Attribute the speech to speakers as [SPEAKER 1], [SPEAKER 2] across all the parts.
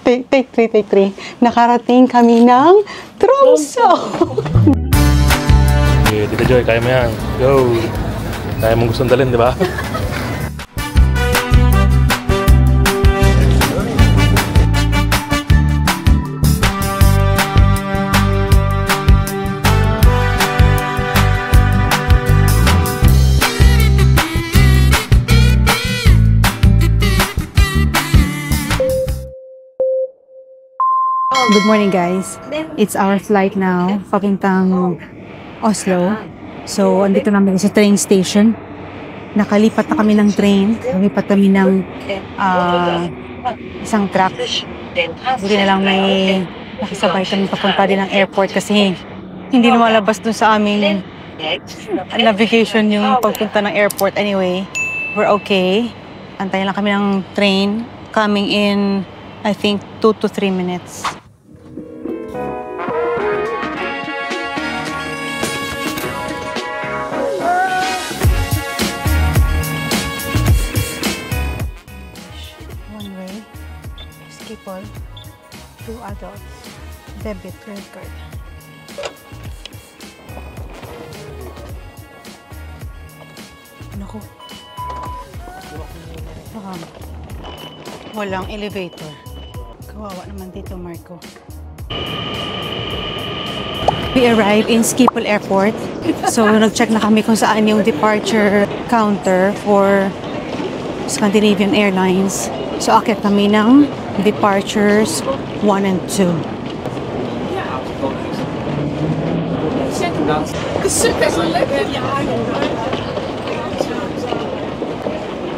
[SPEAKER 1] Take 3. Nakarating kami ng Tromsø!
[SPEAKER 2] Okay, Tita Joy, kaya mo yan. Go! Kaya mong gustong dalhin, di ba?
[SPEAKER 1] Good morning, guys. It's our flight now, papuntang Oslo. So, andito namin sa train station. Nakalipat na kami ng train. Nakalipat kami ng isang track. Buti na lang may nakisabay kami papunta din ng airport kasi hindi lumalabas dun sa aming navigation yung pagpunta ng airport. Anyway, we're okay. Antayin lang kami ng train coming in, I think, 2 to 3 minutes. People, 2 adults, debit, credit card. Naku. Walang elevator. Kawawa naman dito, Marco. We arrived in Schiphol Airport. So, nag-check na kami kung saan yung departure counter for Scandinavian Airlines. So, akit kami ng departures 1 and 2.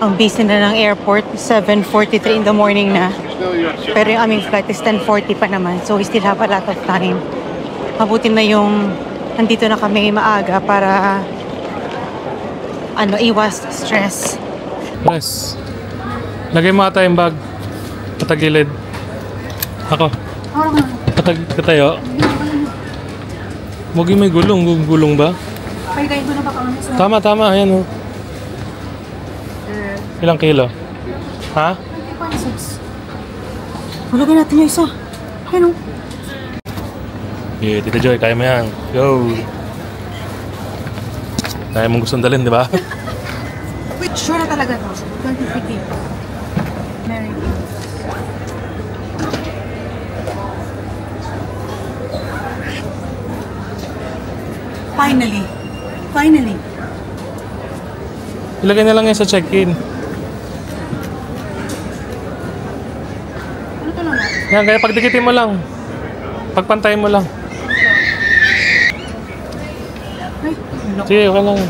[SPEAKER 1] Ang busy na ng airport, 7:43 in the morning na. Pero yung aming flight is 10:40 pa naman. So we still have a lot of time. Mabuti na yung nandito na kami maaga para iwas stress.
[SPEAKER 2] Yes. Lagay mo ata yung bag. Patagilid. Ako. Katayo. Huwag yung may gulong. Gulong ba?
[SPEAKER 1] Pagkain ko na ba kami?
[SPEAKER 2] Tama. Ayan o. Ilang kilo? Ha?
[SPEAKER 1] 1.6. Hulagin natin yung isa. Ayan o.
[SPEAKER 2] Okay, Tita Joy, kaya mo yan. Go! Kaya mong gustong dalhin, di ba?
[SPEAKER 1] Wait, sure na talaga to. 2050. Mary. Finally.
[SPEAKER 2] Ilagay na lang yan sa check-in.
[SPEAKER 1] Ano to lang?
[SPEAKER 2] Yan, kaya pagdikitin mo lang. Pagpantayin mo lang. Sige, okay lang.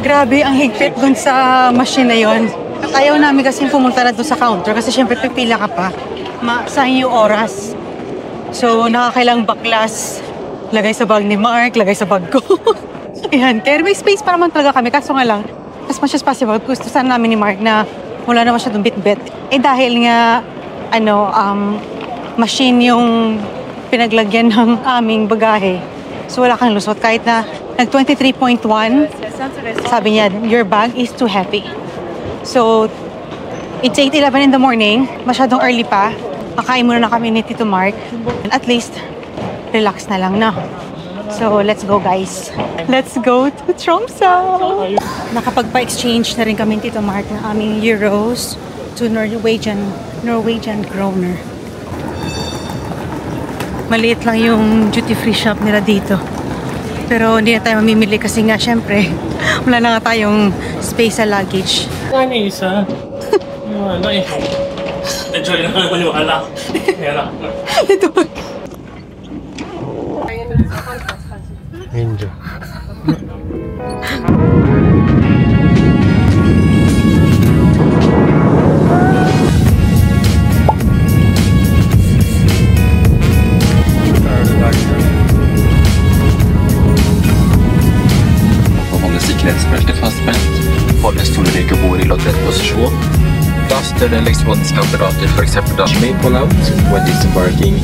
[SPEAKER 1] Grabe, ang higpit dun sa machine na yun. At ayaw namin kasi pumunta na dun sa counter kasi syempre pipila ka pa. Sayang yung oras. So, nakakailang baklas. Lagay sa bag ni Mark, lagay sa bag ko. Ayan, kaya may space pa naman talaga kami. Kaso nga lang, as much as possible, gusto sana namin ni Mark na wala naman siya dun bit-bit. Dahil nga, machine yung pinaglagyan ng aming bagahe. So, wala kang lusot. Kahit na nag-23.1, sabi niya, your bag is too heavy. So, it's 8:11 in the morning. Masyadong early pa. Kakain muna na kami ni Tito Mark. At least, relax na lang na. So, let's go, guys. Let's go to Tromsø! Nakapagpa-exchange na rin kami Tito Mark ng aming euros to Norwegian kroner. Maliit lang yung duty-free shop nila dito. Pero hindi na tayo mamimili kasi nga, syempre, wala na nga tayong space sa luggage.
[SPEAKER 2] Ano yung isa? Wala eh. Enjoy na naman yung wala.
[SPEAKER 1] Ito.
[SPEAKER 2] Enjoy.
[SPEAKER 3] Sikkerhetsbeltet fastspänt. Farledstorlek går i loddrett position. Plast eller elektroniska apparater, for example, may pull out when disembarking.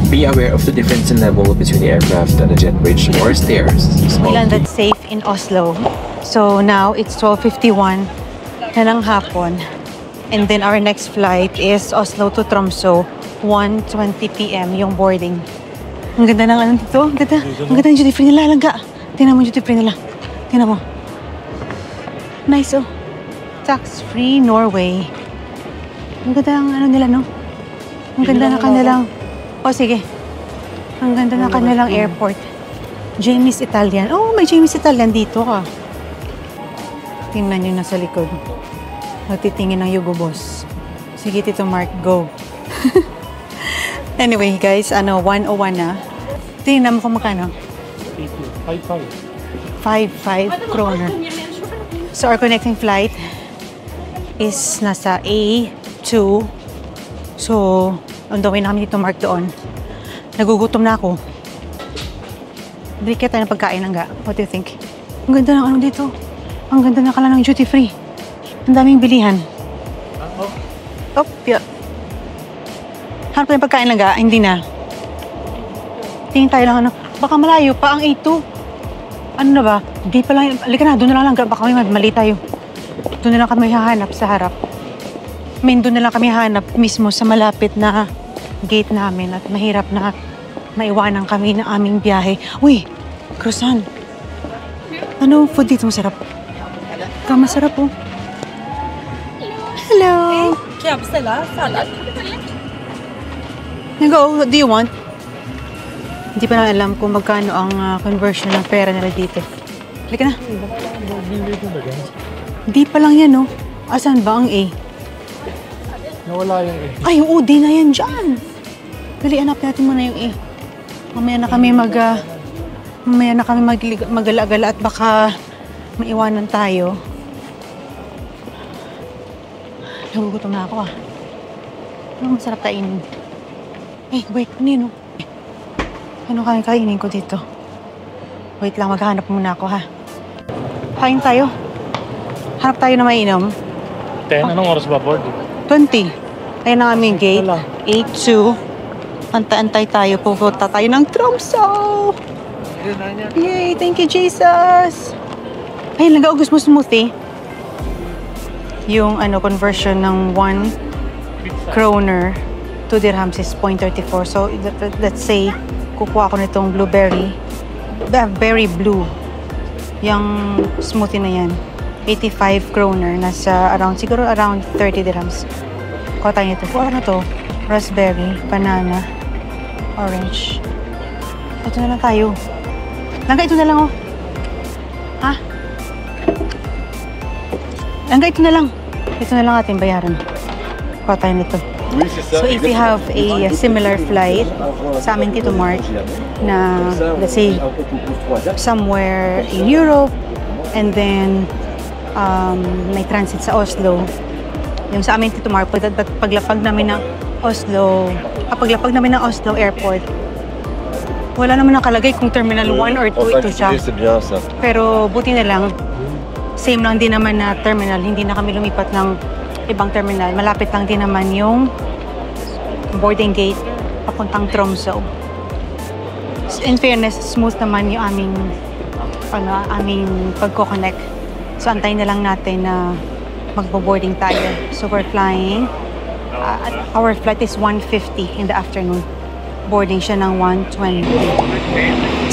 [SPEAKER 3] Be aware of the difference in level between the aircraft and the jet bridge or stairs.
[SPEAKER 1] We landed safe in Oslo. So now it's 12:51 na ng hapon. And then our next flight is Oslo to Tromsø, 1:20 p.m. yung boarding. Ang ganda ng ano dito. Ang ganda. Ang ganda ng duty free nila. Langga. Tingnan mo yung duty free nila. Tingnan mo. Nice oh. Tax free Norway. Ang ganda ng ano nila, no? Ang ganda na kanilang... Oh, sige. Ang ganda na kanilang airport. Jamie's Italian. Oh, may Jamie's Italian dito ka. Tingnan nyo na sa likod. Nagtitingin ng Yugo Boss. Sige, Tito Mark, go. Anyway, guys, 101 na. Tingnan mo kung magkano. 5.5 kroner. So, our connecting flight is nasa A2. So, on the way na kami dito, Mark, doon. Nagugutom na ako. Bili kaya tayo ng pagkain lang ga. What do you think? Ang ganda ng ano dito. Ang ganda na kala ng duty free. Ang daming bilihan. Oh, yeah. Hanap tayo ng pagkain lang ga. Hindi na. Tingin tayo lang ano. Baka malayo pa ang A2. Ano na ba? Di pa lang. Halika na, doon na lang. Baka mali tayo. Doon na lang kami hahanap sa harap. Doon na lang kami hahanap mismo sa malapit na gate namin at mahirap na maiwanan kami ng aming biyahe. Uy, croissant. Ano food dito masarap? Ito masarap oh. Hello.
[SPEAKER 4] Kaya beställa sallad.
[SPEAKER 1] What do you want? Hindi pa na alam kung magkano ang conversion ng pera nila dito. Halika na. Di pa lang yan, no? Asan ba ang A?
[SPEAKER 2] Nawala yung A.
[SPEAKER 1] Ay, oo, di na yan dyan. Dali, hanap natin muna yung A. Mamaya na kami magala-gala at baka maiwanan tayo. Nagugutom na ako, ah. Ano masarap kainin? Hey, wait, ano yun, oh? Ano kainin ko dito? Wait lang, maghahanap muna ako, ha? Kain tayo. Hanap tayo na mainom.
[SPEAKER 2] 10? Anong oras ba board?
[SPEAKER 1] 20. Ayan ang aming gate. 8-2. Antay-antay tayo. Pupunta tayo ng Tromsø. Yay! Thank you, Jesus! Ay, nag-august mo smoothie. Yung conversion ng 1 kroner, 2 dirhams is 0.34. So, let's say, kukuha ko nitong blueberry. Berry blue. Yung smoothie na yan. 85 kroner. Siguro around 30 dirhams. Kuha tayo nito. Ano to? Raspberry, banana, orange. Ito na lang tayo. Langga, ito na lang, oh. Ha? Langga, ito na lang. Ito na lang ating bayaran. Kuha tayo nito. So, if you have a similar flight sa amin, Tito Mark, na, let's say, somewhere in Europe, and then, may transit sa Oslo. Yung sa amin, Tito Mark, paglapag namin ng Oslo Airport, wala naman nakalagay kung Terminal 1 or 2 ito siya. Pero buti na lang, same lang din naman na terminal. Hindi na kami lumipat ng ibang terminal. Malapit lang din naman yung boarding gate papuntang Tromsø. In fairness, smooth naman yung aming pagko-connect. So, antayin na lang natin na magbo-boarding tayo. So, we're flying. Our flight is 1:50 in the afternoon. Boarding siya ng 1:20.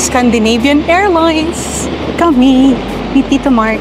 [SPEAKER 1] Scandinavian Airlines! Kami ni Tito Mark.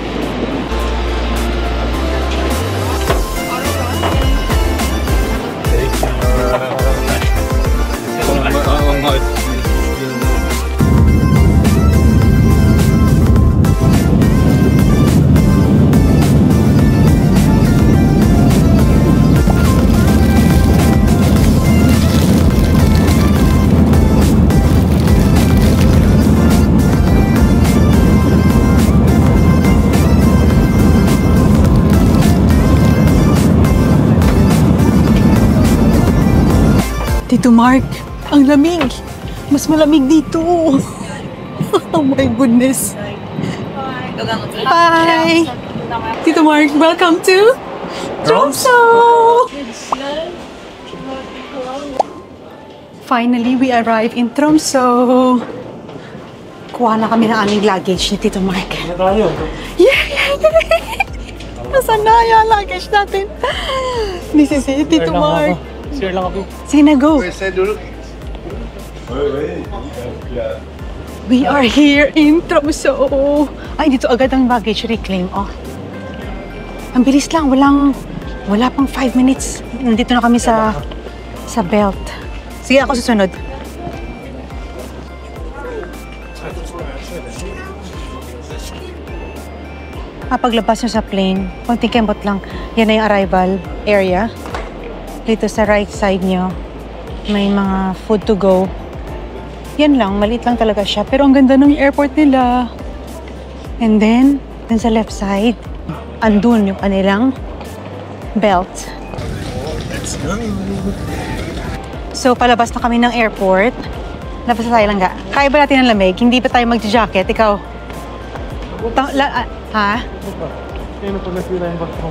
[SPEAKER 1] Tito Mark, ang lamig. Mas malamig dito. Oh my goodness. Bye! Tito Mark, welcome to Tromsø! Finally, we arrived in Tromsø. Kuha na kami ng aming luggage ni Tito Mark. Yeah! Nasaan na yung luggage natin? This is it, Tito Mark.
[SPEAKER 2] Share lang ako.
[SPEAKER 1] Sige na, go. We are here in Tromso. Ay, dito agad ang baggage reclaim. Oh. Ang bilis lang, wala pang 5 minutes. Nandito na kami sa belt. Sige, ako susunod. Paglabas nyo sa plane, konting kembot lang. Yan na yung arrival area. Dito sa right side nyo, may mga food to go. Yan lang, maliit lang talaga siya. Pero ang ganda ng airport nila. And then, dun sa left side, andun yung kanilang belt. So, palabas na kami ng airport. Labas na tayo lang ga. Kaya ba natin ng lamig? Hindi ba tayo mag-jacket? Ikaw? Ha?
[SPEAKER 2] Sino po nasira yung bag mo?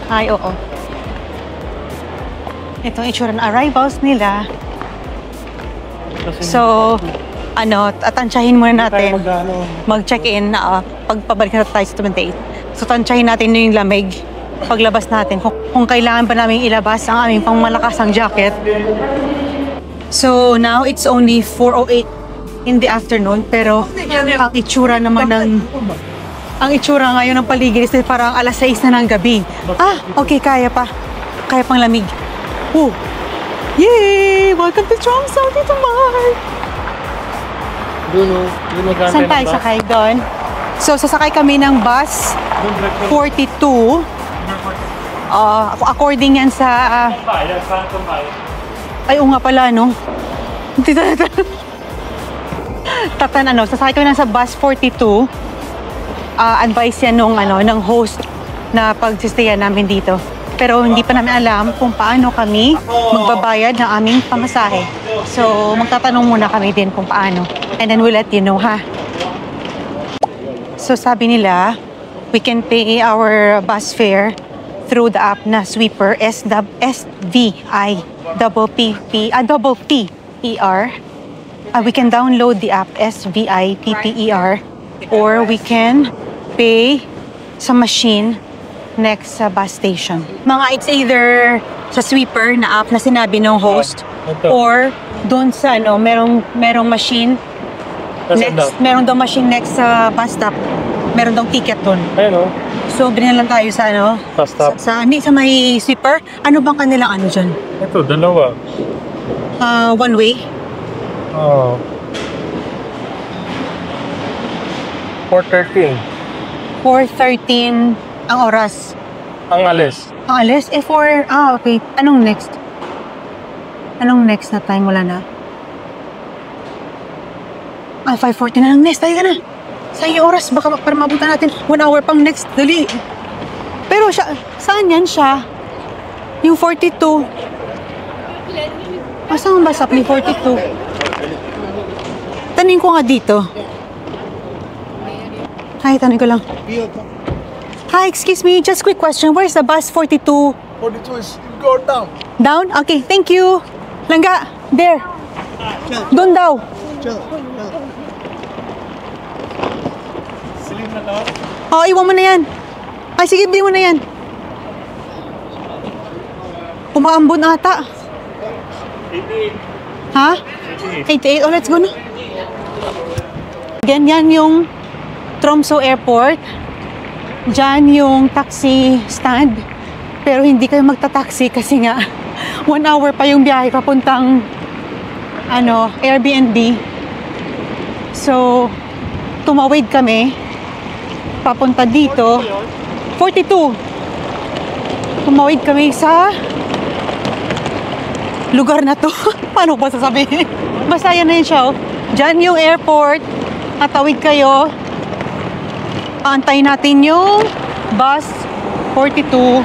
[SPEAKER 1] Ay, oo. Ito ang itsura ng arrivals nila. So, tansyahin muna natin. Mag-check-in na pagpabalik na tayo sa 28. So, tansyahin natin yung lamig paglabas natin. Kung kailangan pa namin ilabas ang aming pangmalakasang jacket. So, now it's only 4:08 in the afternoon. Pero, ang itsura naman ang itsura ngayon ng paligid is parang alas 6 na ng gabi. Okay, kaya pa. Kaya pang lamig. Oh! Yay! Welcome to Tromso, Tito Mark! Saan tayo sakay doon? So, sasakay kami ng bus 42. According yan sa... Ay, nga pala, no? Sasakay kami sa bus 42. Advice yan ng host na pagsistayan namin dito. Pero hindi pa namin alam kung paano kami magbabayad ng aming pamasahe. So, magtatanong muna kami din kung paano. And then we'll let you know, ha? So, sabi nila, we can pay our bus fare through the app na Sweeper, SVIPPER. We can download the app SVIPPER, or we can pay sa machine next sa bus station. It's either sa Sweeper na app na sinabi ng host, or doon sa merong machine meron daw machine next sa bus stop. Meron daw ticket doon.
[SPEAKER 2] Ayun,
[SPEAKER 1] So, binili lang tayo sa
[SPEAKER 2] bus stop.
[SPEAKER 1] Sa may Sweeper. Ano bang kanilang dyan?
[SPEAKER 2] Ito, dalawa.
[SPEAKER 1] One way?
[SPEAKER 2] Oo. 4:13.
[SPEAKER 1] 4:13 ang oras.
[SPEAKER 2] Ang alis.
[SPEAKER 1] Ang alis? Okay. Anong next? Anong next na time? Wala na. 5:40 na lang next. Tayo ka na. Sa iyo oras. Baka para mabutan natin 1 hour pang next. Dali. Pero saan yan siya? Yung 42. Saan ba sa 42? Tanin ko nga dito. Hi, tanong ko lang. Hi, excuse me. Just quick question. Where's the bus 42?
[SPEAKER 4] 42 is go down.
[SPEAKER 1] Down? Okay, thank you. Langga, there. Doon daw.
[SPEAKER 2] Silim na to?
[SPEAKER 1] Iwan mo na yan. Ay, sige, bili mo na yan. Umaambon ata.
[SPEAKER 2] 88.
[SPEAKER 1] Ha? 88. Let's go na. Ganyan yung Tromso Airport. Diyan yung taxi stand. Pero hindi kayo magta-taxi kasi nga 1 hour pa yung biyahe papuntang Airbnb. So, tumawid kami papunta dito. 42. Tumawid kami sa lugar na to. Paano ba sasabihin? Basta yan na yun siya. Diyan yung airport. Tatawid kayo. Antayin natin yung bus 42.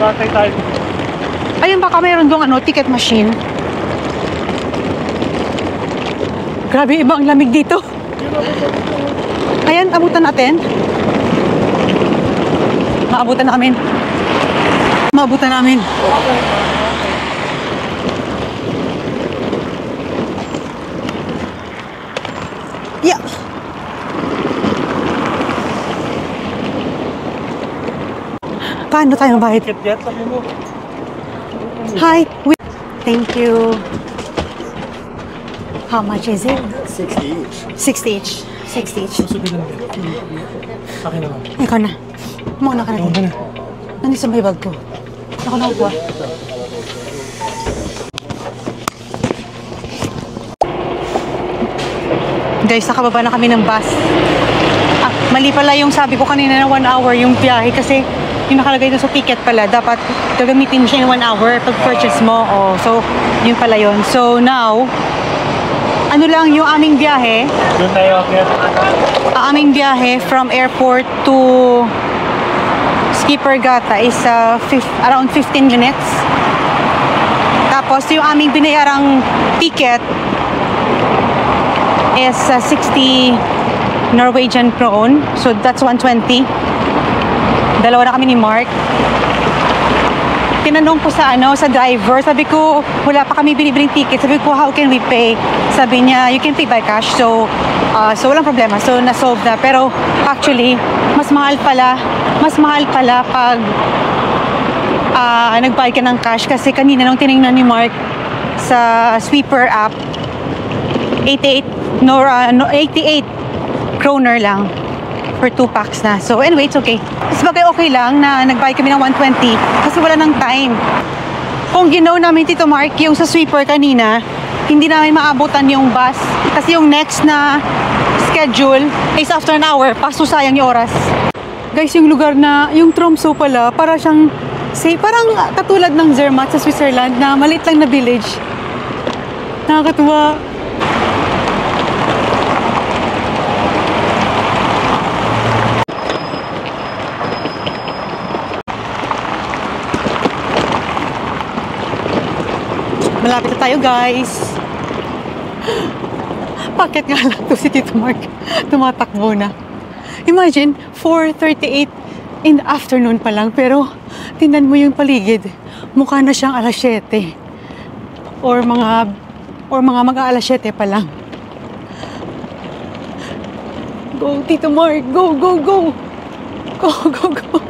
[SPEAKER 2] Bakit tayo?
[SPEAKER 1] Ayun, baka mayroon doong ticket machine. Grabe, ibang lamig dito. Ayan, abutan natin. Maabutan na kami. Maabutan namin. Yeah. Paano tayo bayad? Hi. Thank you. How much is it?
[SPEAKER 4] 60 each.
[SPEAKER 1] 60 each. 60 each.
[SPEAKER 2] Akin naman.
[SPEAKER 1] Ikaw na. Muna ka na. Nandito sa may bag ko. Ako na upo. Guys, nakababa na kami ng bus. Mali pala yung sabi ko kanina na 1 hour yung biyahe kasi yung nakalagay doon sa ticket pala, dapat gagamitin mo siya in 1 hour pag purchase mo. Oh, so, yun pala yun. So, now, ano lang yung aming biyahe?
[SPEAKER 2] Doon tayo, okay?
[SPEAKER 1] Ang aming biyahe from airport to Skipper Gata is around 15 minutes. Tapos, yung aming binayarang ticket is 60 Norwegian krone. So, that's 120. Dalawa na kami ni Mark. Tinanong ko sa driver, sabi ko, wala pa kami binibiling ticket. Sabi ko, how can we pay? Sabi niya, you can pay by cash. So walang problema. So, na-solve na. Pero, actually, mas mahal pala pag nagbayad ka ng cash. Kasi kanina nung tinignan ni Mark sa Sweeper app, 88 kroner lang for 2 packs na. So anyway, it's okay. Sabagay okay lang na nagbayad kami ng 120 kasi wala nang time. Kung ginaw namin, Tito Mark, yung sa Sweeper kanina, hindi namin maabutan yung bus kasi yung next na schedule is after an hour. Paso sayang yung oras. Guys, yung lugar na, yung Tromsø pala, para siyang, parang katulad ng Zermatt sa Switzerland na maliit lang na village. Nakakatuwa. Malapit na tayo, guys. Bakit nga lang to si Tito Mark tumatakbo na? Imagine, 4:38 in the afternoon pa lang, pero tingnan mo yung paligid. Mukha na siyang alas 7. Or mga mag-aalas 7 pa lang. Go, Tito Mark. Go, go, go. Go, go, go.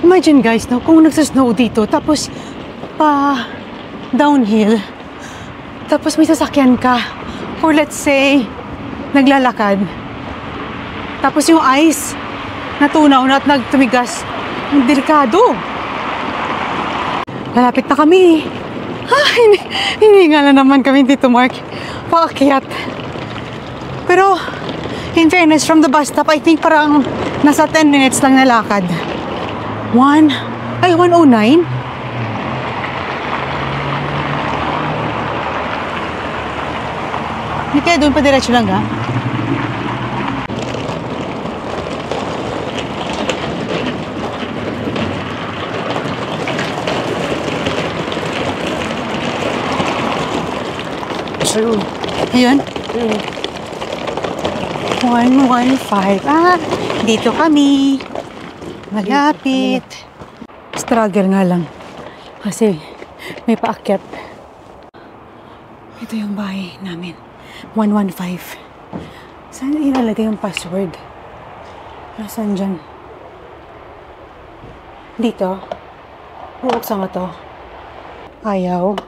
[SPEAKER 1] Imagine, guys, no, kung nagsasnow dito, tapos pa downhill, tapos may sasakyan ka, or let's say naglalakad, tapos yung ice natunaw na at nagtumigas, ang delikado. Malapit na kami. Hindi nga na naman kami Tito Mark paakyat, pero in fairness, from the bus stop, I think parang nasa 10 minutes lang na lakad. 109. Hindi kaya doon pa diretso lang, ha? Ayun. 115. Dito kami. Malapit. Struggle nga lang. Kasi may paakyat. Ito yung bahay namin. 115. Saan ilalagay yung password? Nasaan dyan? Dito? Buksan nga to. Ayaw.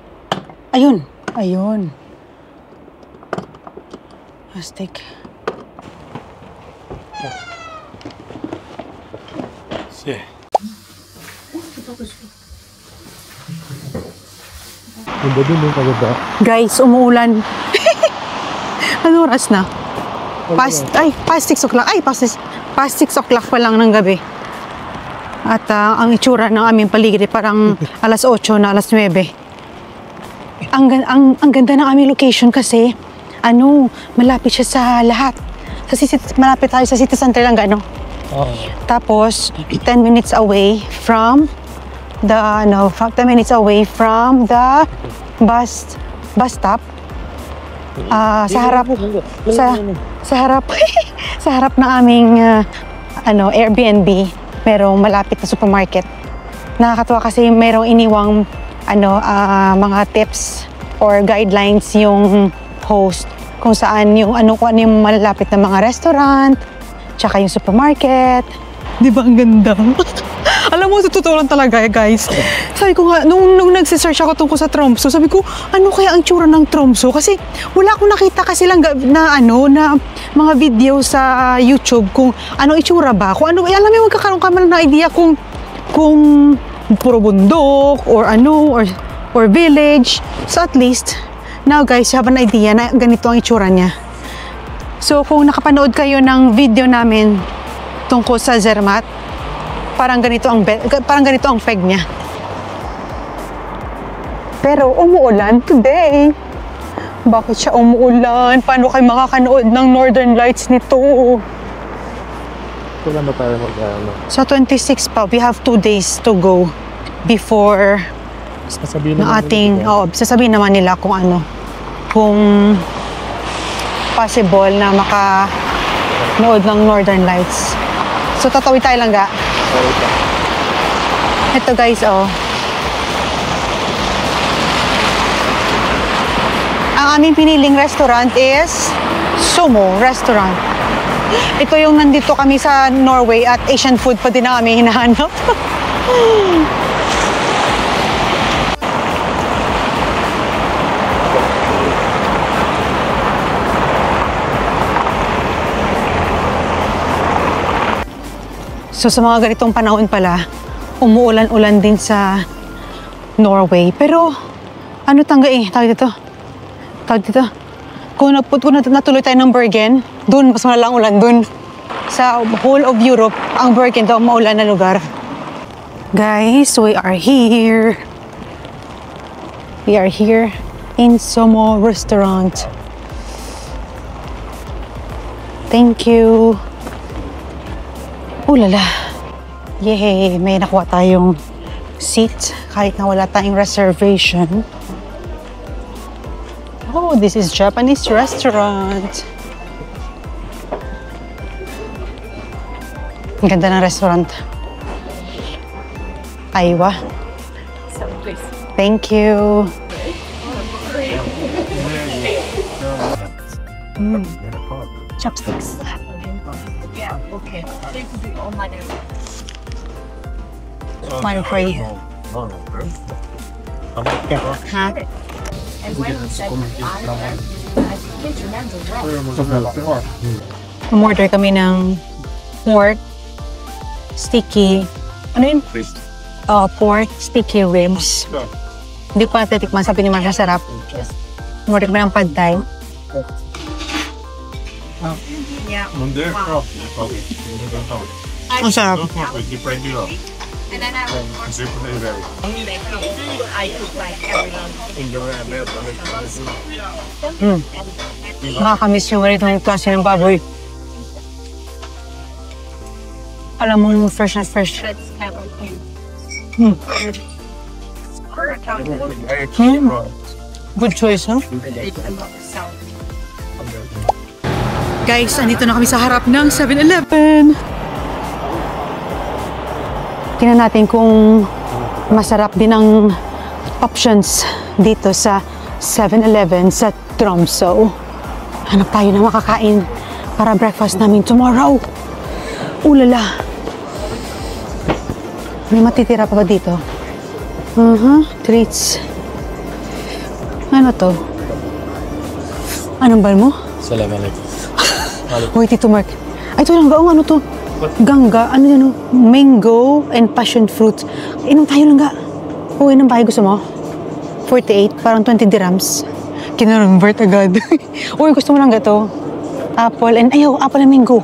[SPEAKER 1] Ayun. Ayun. Plastic.
[SPEAKER 2] Sí.
[SPEAKER 1] Guys, umuulan. Ano oras na? Past 6 o'clock. Past 6 o'clock pa lang ng gabi. At ang itsura ng aming paligid parang alas 8 na alas 9. Ang ganda ng aming location kasi malapit siya sa lahat. Malapit tayo sa city center lang gano. Tapos 10 minutes away from the 10 minutes away from the bus stop. Sa harap ng aming Airbnb, merong malapit na supermarket. Nakakatuwa kasi merong iniwang mga tips or guidelines yung host kung saan yung kung ano yung malapit na mga restaurant, tsaka yung supermarket. Di ba ang ganda? Alam mo, sa totoo lang talaga, guys. Sabi ko nga, nung nagsisearch ako tungkol sa Tromso, sabi ko, ano kaya ang tsura ng Tromso? Kasi wala akong nakita kasi lang na mga video sa YouTube kung ano itsura ba. Kung ano, alam mo, magkakaroon ka man ng idea kung puro bundok or or village. So at least, now guys, you have an idea na ganito ang itsura niya. So kung nakapanood kayo ng video namin tungkol sa Zermatt, parang ganito ang peg niya. Pero umuulan today. Bakit siya umuulan? Paano kayo makakanood ng Northern Lights nito?
[SPEAKER 4] Kailan ba tayo mag-ano?
[SPEAKER 1] Sa 26 pa, we have 2 days to go before
[SPEAKER 4] Sasabihin
[SPEAKER 1] ng ating, sasabihin naman nila kung kung possible na makanood ng Northern Lights. So tatawid tayo lang ga. Ito guys, ang aming piniling restaurant is Sumo Restaurant. Ito yung nandito kami sa Norway at Asian food pa din na kami hinahanap. So sa mga ganitong panahon pala, umuulan-ulan din sa Norway. Pero tawag dito. Kung natuloy tayo ng Bergen, doon mas malalang ulan doon. Sa whole of Europe, ang Bergen daw maulan na lugar. Guys, we are here. We are here in Sumo Restaurant. Thank you. Lala. Yay! May nakuha tayong seat kahit na wala tayong reservation. Oh, this is Japanese restaurant. Ang ganda ng restaurant. Aywa. Thank you. Chopsticks.
[SPEAKER 5] Yeah, okay. Thank you all my name.
[SPEAKER 1] One for you. Huh?
[SPEAKER 5] And when we said I can't remember well.
[SPEAKER 1] Umorder kami ng pork, sticky, pork, sticky ribs. Hindi ko natitikman, sabi ni Mark, masarap. Umorder kami ng pad thai.
[SPEAKER 5] Yeah.
[SPEAKER 1] Ang sarap.
[SPEAKER 5] And then I cook like everyone.
[SPEAKER 1] Nakakamiss yung ganitong klase ng baboy. Alam mo yung fresh na fresh. Good choice, no? Guys, andito na kami sa harap ng 7-Eleven. Tingnan natin kung masarap din ang options dito sa 7-Eleven sa Tromso. Hanap tayo na makakain para breakfast namin tomorrow. Ulala. May matitira pa ba dito? Treats. Ano to? Anong bal mo?
[SPEAKER 2] Salamat.
[SPEAKER 1] Wait, Tito Mark. Ay, ito lang gaong ano to? Gangga, ano yan, mango and passion fruit. Inom tayo lang ga. Uwi ng bahay, gusto mo? 48, parang 20 dirhams. Kinarambert agad. Uy, gusto mo lang ga to? Apple and mango.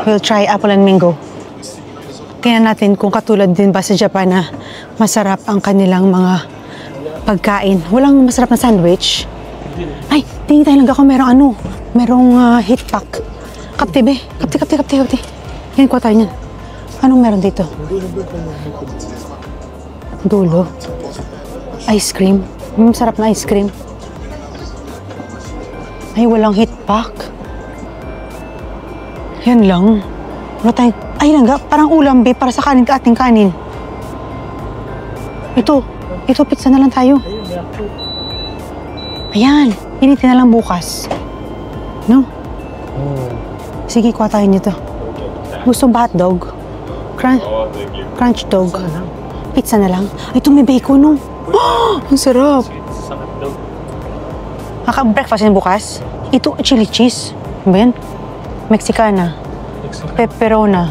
[SPEAKER 1] We'll try apple and mango. Tingnan natin kung katulad din ba sa Japan na masarap ang kanilang mga pagkain. Walang masarap na sandwich. Ay, tingin tayo lang ga kung merong heat pack. Kapte, be. Kapte. Yan, kuha tayo niyan. Anong meron dito? Dulo. Ice cream. Sarap na ice cream. Ay, walang heat pack. Yan lang. Wala tayong... Ay, langga. Parang ulam, be. Para sa ating kanin. Ito, pizza na lang tayo. Ayan. Initin na lang bukas. No? Sige, kuha tayo nito. Gusto ba hotdog? Crunch dog. Pizza na lang. Ay, ito may bacon, no? Oh, ang sarap. Breakfast yan bukas. Ito, chili cheese. Ano ba yan? Mexicana. Pepperona.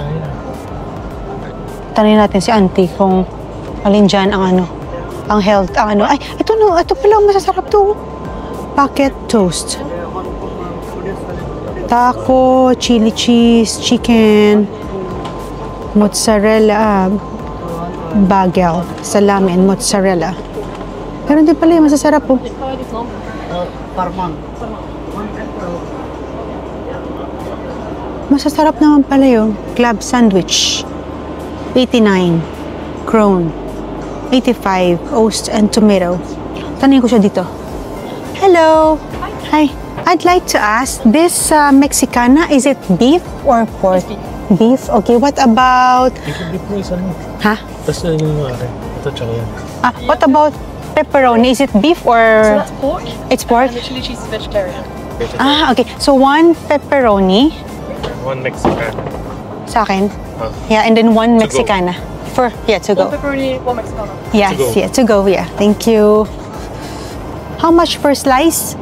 [SPEAKER 1] Tanungin natin si auntie kung alin dyan ang ano. Ang health, ang ano. Ay, ito no, ito pala ang masasarap to. Packet toast. Taco, chili cheese, chicken, mozzarella, bagel, salami, and mozzarella. Meron din pala yung masasarap po. Masasarap naman pala yung club sandwich. 89 krone. 85 oats and tomato. Tanungin ko siya dito. Hello. Hi. I'd like to ask, this Mexicana, is it beef or pork? Beef. Okay, what about... Ha? What about pepperoni? Is it beef or...
[SPEAKER 6] So that's pork.
[SPEAKER 1] It's pork?
[SPEAKER 6] And the chili cheese is vegetarian.
[SPEAKER 1] Okay. So one pepperoni.
[SPEAKER 4] One Mexican.
[SPEAKER 1] Sa akin. Yeah, and then one Mexicana. To go.
[SPEAKER 6] One pepperoni, one Mexicana.
[SPEAKER 1] Yes, to go. Yeah, thank you. How much per slice?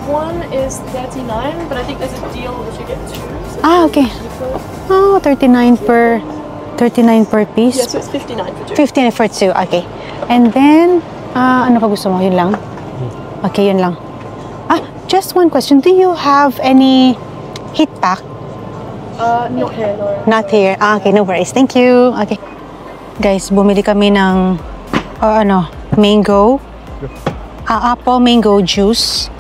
[SPEAKER 6] One is 39, but I think there's a deal that you get two. So
[SPEAKER 1] Okay. Oh, 39 per piece.
[SPEAKER 6] Yeah, so it's 59 for two.
[SPEAKER 1] 15 for two. Okay. And then, ano pa gusto mo? Yun lang? Okay, yun lang. Just one question. Do you have any heat pack?
[SPEAKER 6] Not here, no.
[SPEAKER 1] Not here. Okay, no worries. Thank you. Okay. Guys, bumili kami ng mango. Apple mango juice.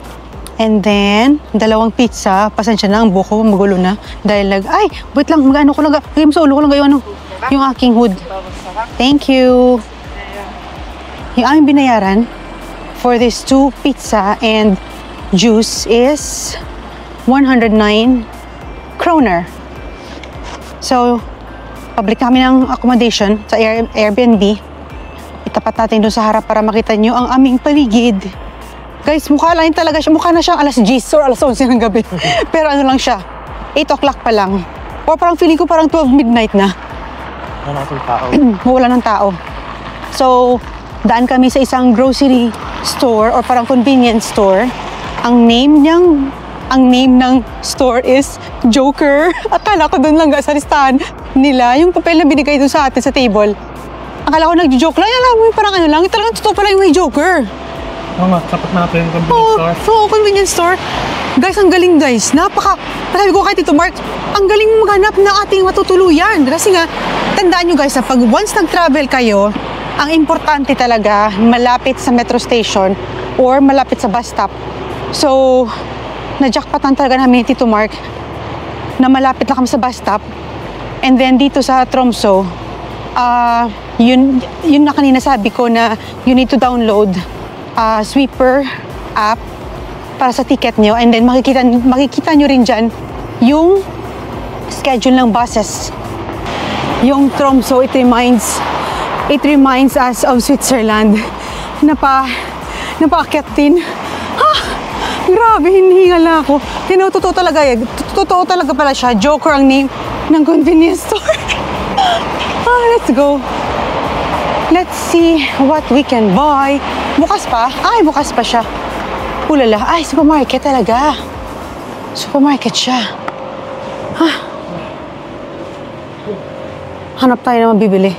[SPEAKER 1] And then, dalawang pizza. Pasensya na, ang buko, magulo na. Dahil wait lang, mag-ano ko lang. Lagay mo sa ulo ko lang yung yung aking hood. Thank you. Yung aming binayaran for this 2 pizza and juice is 109 kroner. So, public kami ng accommodation sa Airbnb. Itapat natin doon sa harap para makita nyo ang aming paligid. Guys, mukha lang talaga siya. Mukha na siyang alas 10 or alas 11 ng gabi. Pero ano lang siya, 8 o'clock pa lang. Or parang feeling ko parang 12 midnight na.
[SPEAKER 4] Wala ng tao.
[SPEAKER 1] Wala ng tao. So, daan kami sa isang grocery store or parang convenience store. Ang name ng store is Joker. Akala ko doon lang sa listahan nila, yung papel na binigay doon sa atin sa table. Akala ko nag-joke lang. Alam mo, parang ano lang. Talagang totoo pala yung may Joker.
[SPEAKER 4] Oo nga, tapat natin yung convenience store.
[SPEAKER 1] Oo, convenience store. Guys, ang galing guys. Sabi ko kay Tito Mark, ang galing maghanap ng ating matutuluyan. Kasi nga, tandaan nyo guys, na pag once nag-travel kayo, ang importante talaga, malapit sa metro station or malapit sa bus stop. So, na-jackpotan talaga namin ni Tito Mark na malapit na kami sa bus stop. And then dito sa Tromsø, yun na kanina sabi ko na you need to download Sweeper app para sa ticket nyo, and then makikita nyo rin dyan yung schedule ng buses. Yung Tromsø, it reminds us of Switzerland. Napaakyat din. Grabe, hinihingal na ako. Totoo talaga pala siya. Joker ang name ng convenience store. Let's go. Let's see what we can buy. Bukas pa? Bukas pa siya. Ulala. Supermarket talaga. Supermarket siya. Hanap tayo na mabibili.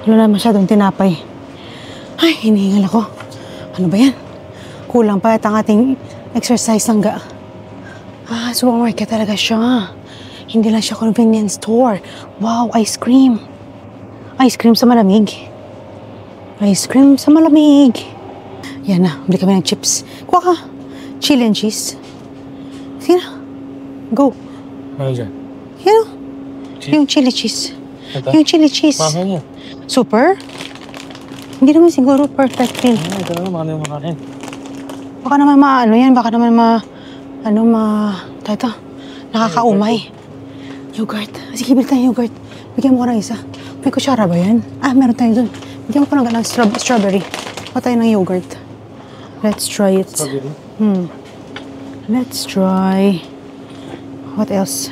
[SPEAKER 1] Wala na masyadong tinapay. Hinihingal ako. Ano ba yan? Kulang pa at ang ating exercise hangga. Supermarket talaga siya. Hindi lang siya convenience store. Wow, ice cream. Ice cream sa malamig. Ice cream sa malamig. Yan na, bili kami ng chips. Kuha ka. Chili and cheese. Sige na. Go.
[SPEAKER 4] Ano dyan?
[SPEAKER 1] Yan o. Yung chili cheese.
[SPEAKER 4] Ito?
[SPEAKER 1] Yung chili cheese.
[SPEAKER 4] Mahal niya.
[SPEAKER 1] Super? Hindi naman siguro perfect feel.
[SPEAKER 4] Ito na naman yung makanin.
[SPEAKER 1] Baka naman yan. Baka naman nakakaumay. Yogurt. Sige, bili tayo yogurt. Bigyan mo ko ng isa. May kutsara ba yan? Meron tayo dun. Bigyan mo ko ng strawberry. Baka tayo ng yogurt. Let's try it.
[SPEAKER 4] Strawberry?
[SPEAKER 1] Let's try. What else?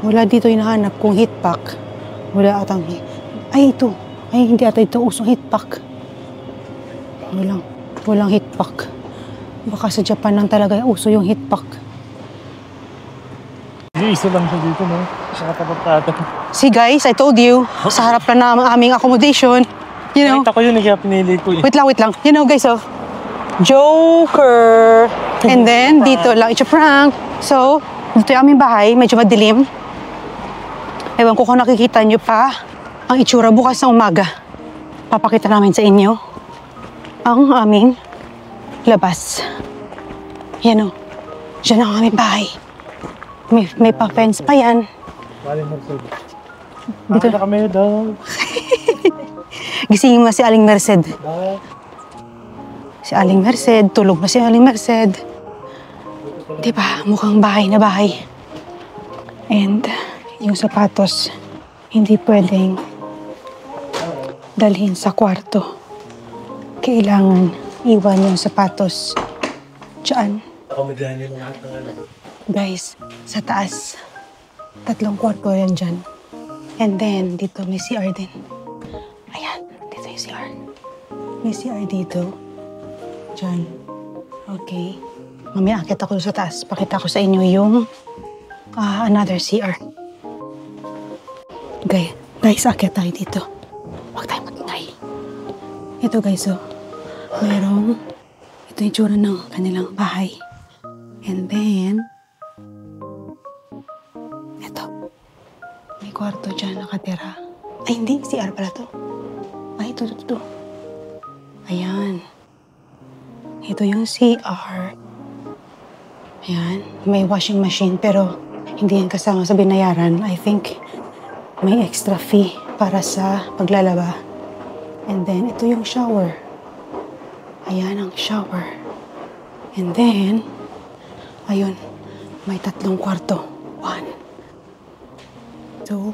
[SPEAKER 1] Wala dito hinahanap kung heat pack. Wala atang ay, ito. Ay, hindi ata ito usong heat pack. Walang heat pack. Baka sa Japan lang talaga uso yung heat pack.
[SPEAKER 4] Hindi, isa lang siya dito, no? Sa katapat-tapat.
[SPEAKER 1] See guys, I told you, sa harap na ng aming accommodation. You know,
[SPEAKER 4] Nakita ko yun, kaya pinili ko eh.
[SPEAKER 1] wait lang. You know guys, oh, Joker. And then, dito lang, it's a prank. So, dito yung aming bahay, medyo madilim. Ewan ko kung nakikita nyo pa ang itsura bukas ng umaga. Papakita namin sa inyo ang aming labas. Yan o. Diyan ang aming bahay. May pa-fence pa yan.
[SPEAKER 4] Aling Merced.
[SPEAKER 1] Dito
[SPEAKER 4] Na kami daw.
[SPEAKER 1] gisingin mo si Aling Merced. Si Aling Merced. Tulog na si Aling Merced. Diba? Mukhang bahay na bahay. And yung sapatos, hindi pwedeng dalhin sa kwarto. Kailangan iwan yung sapatos dyan. Guys, sa taas, 3 kwarto yan dyan. And then, dito may CR din. Ayan, dito yung CR. May CR dito. Dyan. Okay. Mamaya akit ako sa taas. Pakita ko sa inyo yung another CR. Okay. Guys, akit tayo dito. Huwag tayo mag-ingay. Ito guys, oh. Mayroong, ito yung tsura ng kanilang bahay. And then, ito. May kwarto dyan nakatira. Ay, hindi. CR pala to. Ay, ito. Ayan. Ito yung CR. Ayan. May washing machine pero hindi yan kasama sa binayaran. I think may extra fee para sa paglalaba. And then, ito yung shower. Ayan ang shower. And then, ayun, may 3 kwarto. 1, 2,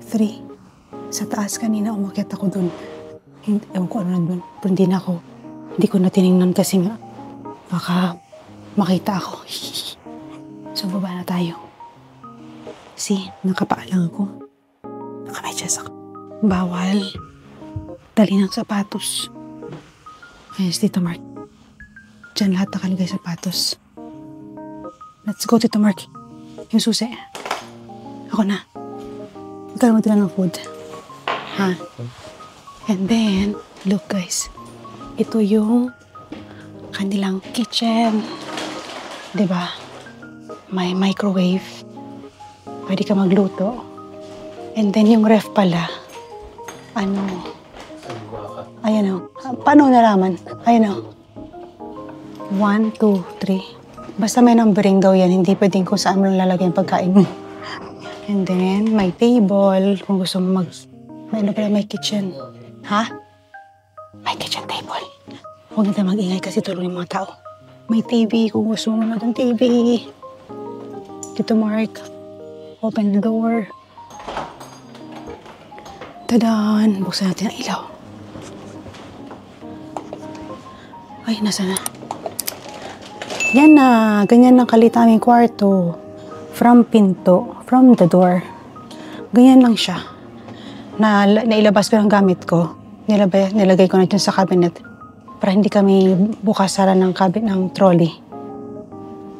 [SPEAKER 1] 3. Sa taas kanina, umakyat ako dun. Ewan ko ano nandun. Pero hindi ko na tinignan kasi nga, baka makita ako. So, baba na tayo. See, nakapaa lang ako. Nakamedyas ako. Bawal. Dali ng sapatos. Ayos dito, Mark. Diyan lahat nakalagay sapatos. Let's go, Tito Mark. Yung susi. Ako na. Magkaroon mo din ng food. Ha? And then, look guys. Ito yung kanilang kitchen. Diba? May microwave. Pwede ka magluto. And then yung ref pala. Ayan o. Paano nalaman? Ayan o. 1, 2, 3. Basta may numbering daw yan. Hindi pwedeng kung saan mo lalagay ang pagkain mo. And then, may table. Kung gusto mo may kitchen. Ha? May kitchen table. Huwag na tayo mag-ingay kasi tulong yung mga tao. May TV kung gusto mo manood ng TV. Tito Mark. Open the door. Tadaan! Buksan natin ang ilaw. Ay, nasa na? Yan na. Ganyan ang kalit aming kwarto. From pinto. From the door. Ganyan lang siya. Nailabas ko ng gamit ko. Nilagay ko na dyan sa cabinet. Para hindi kami bukas sara ng trolley.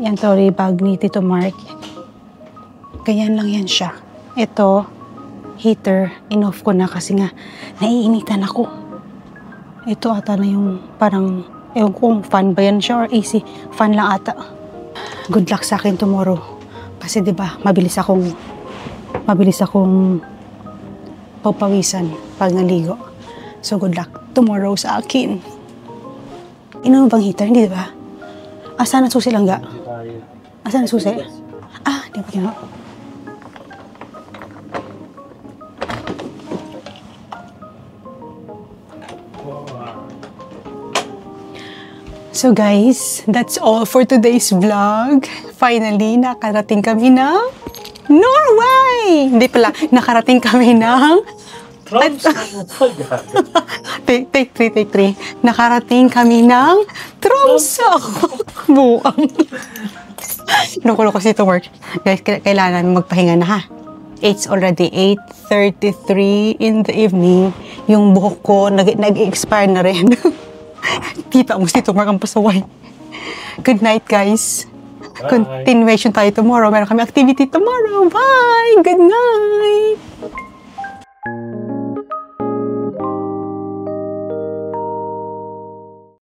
[SPEAKER 1] Yan trolley bag ni Tito Mark. Ganyan lang yan siya. Ito, heater, in-off ko na kasi nga naiinitan ako. Ito ata na yung parang, ewan ko kung fan ba yan siya or AC. Fan lang ata. Good luck sa akin tomorrow. Kasi diba, mabilis akong papawisan pag naligo. So good luck tomorrow sa akin. Ino bang heater? Hindi diba? Asan ang susi lang ga? Asan ang susi? Ah, di ba kina? So guys, that's all for today's vlog. Finally, nakarating kami ng Norway! Hindi pala, nakarating kami ng... Take three. Nakarating kami ng Tromsø! Buang. Loko-loko si to work. Guys, kailangan namin magpahinga na ha. It's already 8:33 in the evening. Yung buhok ko, nag-expire na rin. Kita mo si Tumar ang pasaway. Good night, guys. Continuation tayo tomorrow. Meron kami activity tomorrow. Bye! Good night!